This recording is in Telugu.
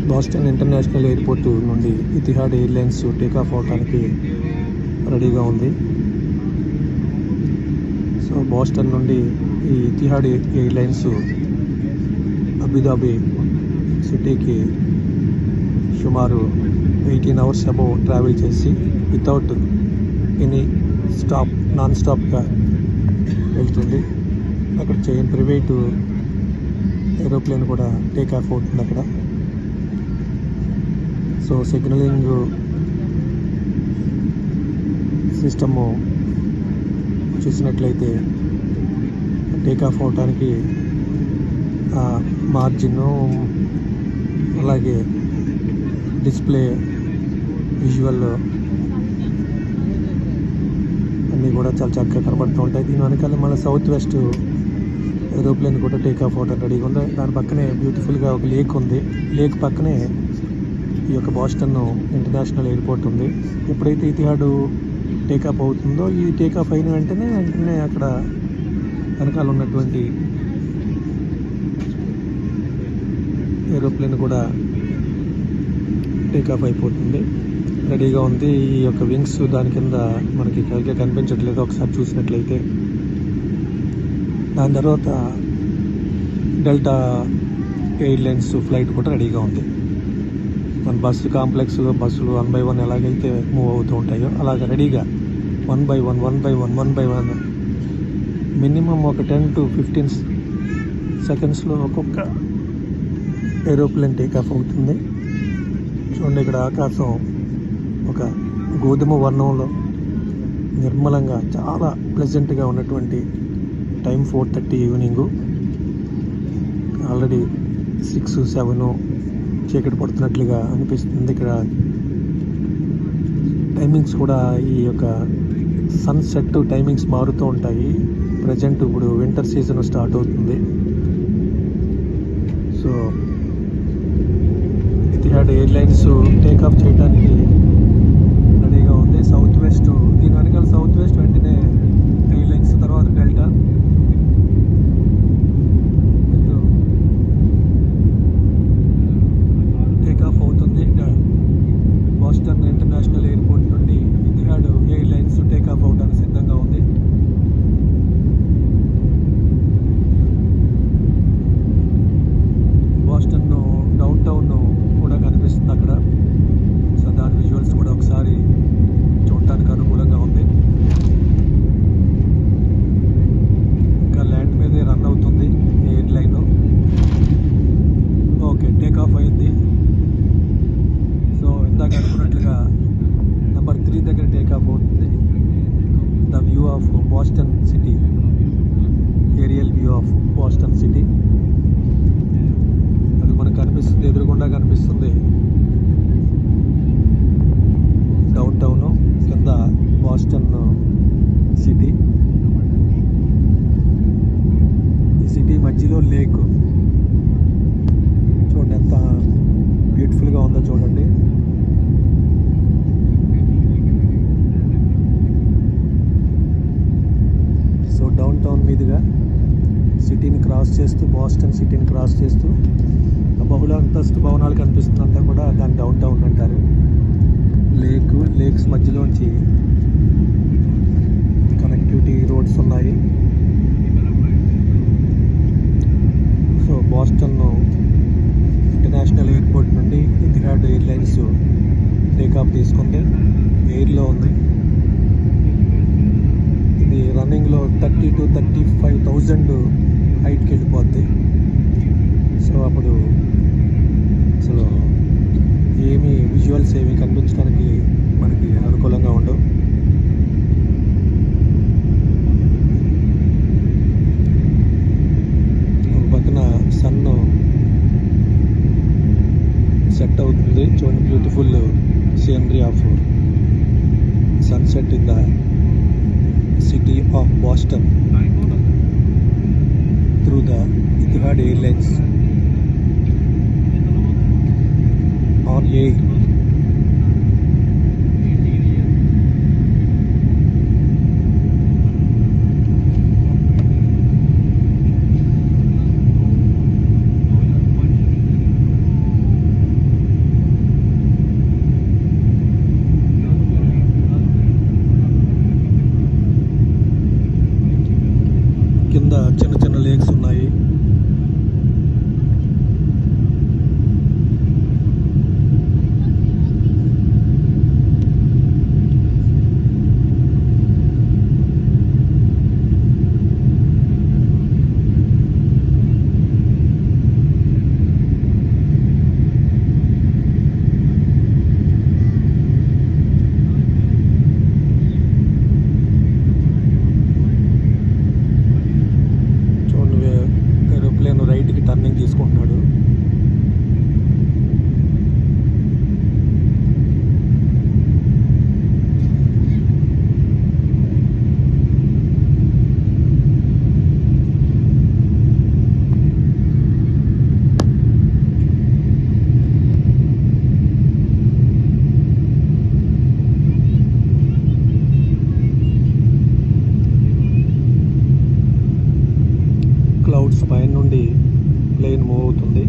బాస్టన్ ఇంటర్నేషనల్ ఎయిర్పోర్ట్ నుండి ఇతిహాడ్ ఎయిర్లైన్స్ టేకాఫ్ అవడానికి రెడీగా ఉంది. సో బాస్టన్ నుండి ఈ ఇతిహాడ్ ఎయిర్లైన్స్ అబుదాబి సిటీకి సుమారు 18 hours అబౌవ్ ట్రావెల్ చేసి వితౌట్ ఎనీ నాన్ స్టాప్గా వెళ్తుంది. అక్కడ ప్రైవేటు ఏరోప్లేన్ కూడా టేక్ ఆఫ్ అవుతుంది అక్కడ. సో సిగ్నలింగ్ సిస్టము చూసినట్లయితే టేక్ ఆఫ్ అవడానికి మార్జిన్ అలాగే డిస్ప్లే విజువల్ అన్నీ కూడా చాలా చక్కగా కనబడుతూ ఉంటాయి. దీని వెనకాల మన సౌత్ వెస్ట్ ఏరోప్లేన్ కూడా టేక్ ఆఫ్ అవడానికి రెడీగా ఉంది. దాని పక్కనే బ్యూటిఫుల్గా ఒక లేక్ ఉంది. లేక్ పక్కనే ఈ యొక్క బాస్టన్ ఇంటర్నేషనల్ ఎయిర్పోర్ట్ ఉంది. ఎప్పుడైతే ఇతిహాడ్ టేకాఫ్ అవుతుందో ఈ టేకాఫ్ అయిన వెంటనే అక్కడ వెనకాల ఉన్నటువంటి ఏరోప్లేన్ కూడా టేకాఫ్ అయిపోతుంది, రెడీగా ఉంది. ఈ యొక్క వింగ్స్ దాని కింద మనకి సరిగ్గా కనిపించట్లేదు ఒకసారి చూసినట్లయితే. దాని తర్వాత డెల్టా ఎయిర్లైన్స్ ఫ్లైట్ కూడా రెడీగా ఉంది. మన బస్సు కాంప్లెక్స్లో బస్సులు 1 by 1 ఎలాగైతే మూవ్ అవుతూ ఉంటాయో అలాగ రెడీగా 1 by 1 మినిమం ఒక 10 to 15 సెకండ్స్లో ఒక్కొక్క ఏరోప్లేన్ టేకాఫ్ అవుతుంది. చూడండి, ఇక్కడ ఆకాశం ఒక గోధుమ వర్ణంలో నిర్మలంగా చాలా ప్లెజెంట్గా ఉన్నటువంటి టైం 4:30 ఈవినింగు. ఆల్రెడీ 6, 7 చీకటి పడుతున్నట్లుగా అనిపిస్తుంది. ఇక్కడ టైమింగ్స్ కూడా ఈ యొక్క సన్సెట్ టైమింగ్స్ మారుతూ ఉంటాయి. ప్రజెంట్ ఇప్పుడు వింటర్ సీజన్ స్టార్ట్ అవుతుంది. సో ఇతిహాడ్ ఎయిర్లైన్స్ టేకాఫ్ చేయడానికి రెడీగా ఉంది. సౌత్ వెస్ట్, దీని వెనకాల సౌత్ వెస్ట్, వెంటనే ఎయిర్లైన్స్, తర్వాత డెల్టా. టేకాఫ్ అవుతుంది. బాస్టన్ ఇంటర్నేషనల్ ఎయిర్పోర్ట్ నుండి ఇతిహాడ్ ఎయిర్లైన్స్ టేకాఫ్ అవడానికి సిద్ధంగా ఉంది. బాస్టన్ డౌన్ టౌన్ కూడా కనిపిస్తుంది అక్కడ. సో దాని విజువల్స్ కూడా ఒకసారి చూడటానికి అనుకూలంగా ఉంది. ఇంకా ల్యాండ్ మీదే రన్ అవుతుంది ఎయిర్లైన్. ఓకే, టేకాఫ్ అయింది. సో ఇందాక అనుకున్నట్లుగా నెంబర్ 3 దగ్గర టేకాఫ్ అవుతుంది. The view of Boston city, aerial view of Boston city అది మనకు కనిపిస్తుంది, ఎదురుగుండా కనిపిస్తుంది. డౌన్ టౌన్ కింద బాస్టన్ సిటీ. ఈ సిటీ మధ్యలో లేక్. చూడండి ఎంత బ్యూటిఫుల్గా ఉందో చూడండి. సో డౌన్ టౌన్ మీదుగా సిటీని క్రాస్ చేస్తూ, బాస్టన్ సిటీని క్రాస్ చేస్తూ బహుళ అంతస్తు భవనాలు కనిపిస్తుందంతా కూడా దాన్ని డౌన్ టౌన్ అంటారు. లేక్స్ మధ్యలోంచి కనెక్టివిటీ రోడ్స్ ఉన్నాయి. సో బాస్టన్ ఇంటర్నేషనల్ ఎయిర్పోర్ట్ నుండి ఇతిహాడ్ ఎయిర్లైన్స్ టేకాఫ్ తీసుకుంది. ఎయిర్లో ఉంది. ఇది రన్నింగ్లో 30,000 to 35,000 హైట్కి వెళ్ళిపోద్ది. సో అప్పుడు అసలు ఏమీ విజువల్స్ ఏమీ కనిపించడానికి మనకి అనుకూలంగా ఉండవు. ఒక పక్కన సన్ సెట్ అవుతుంది. చూడండి, beautiful scenery of sunset in the city of Boston through the Etihad Airlines on air. Clouds పైన నుండి ప్లేన్ మూవ్ అవుతుంది.